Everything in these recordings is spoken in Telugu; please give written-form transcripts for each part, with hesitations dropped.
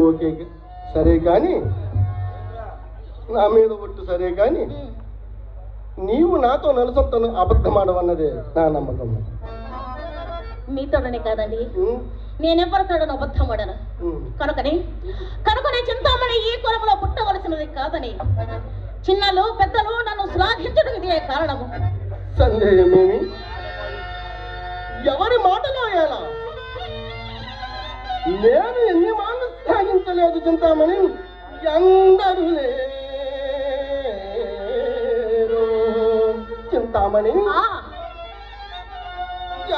ఓకే సరే కానీ నా మీద ఒట్టు సరే కానీ నీవు నాతో నలుసొత్తను అబద్ధమాడవన్నదే నా నమ్మకం. మీతోడనే కాదండి, నేనెవరితోడను అబద్ధమాడను. కనుకనే చింతామణి ఈ కులంలో పుట్టవలసినది కాదని చిన్నలు పెద్దలు నన్ను శ్లాఘించడం ఇదే కారణము. సందేహమేమి? ఎవరి మాటలో ఎలా? నేను ఎన్ని మాటలు శ్లాఘించలేదు చింతామణి. అందరూ లేరు చింతామణి,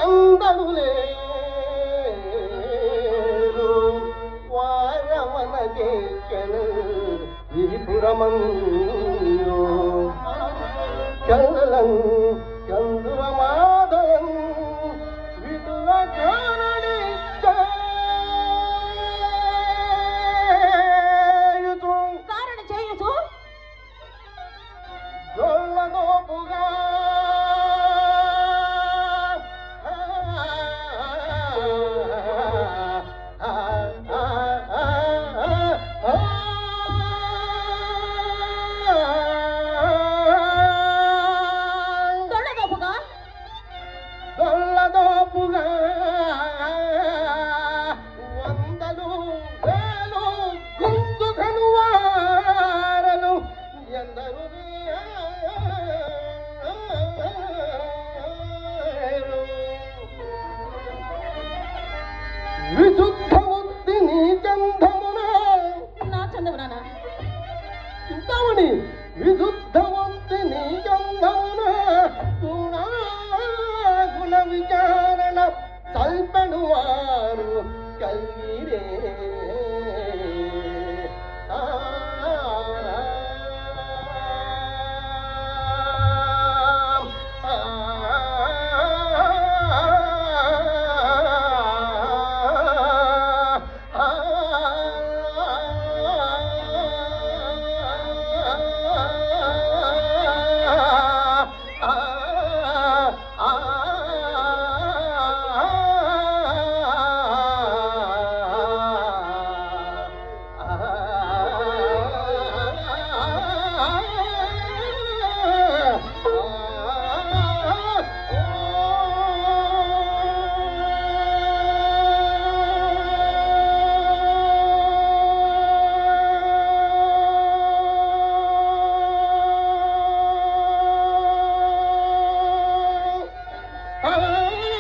అందరూ లేరు. వారవన చేచెను విపురమందు కళ్ళన్ కందువ మాధవన్ విదుల కారణి చేయుచు జొల్లదోపుగా వందలు వేలు గుంజుగను వారలు ఎందరు విశుద్ధ బుద్ధి నీ చందమున నా చందమునా చింతామణి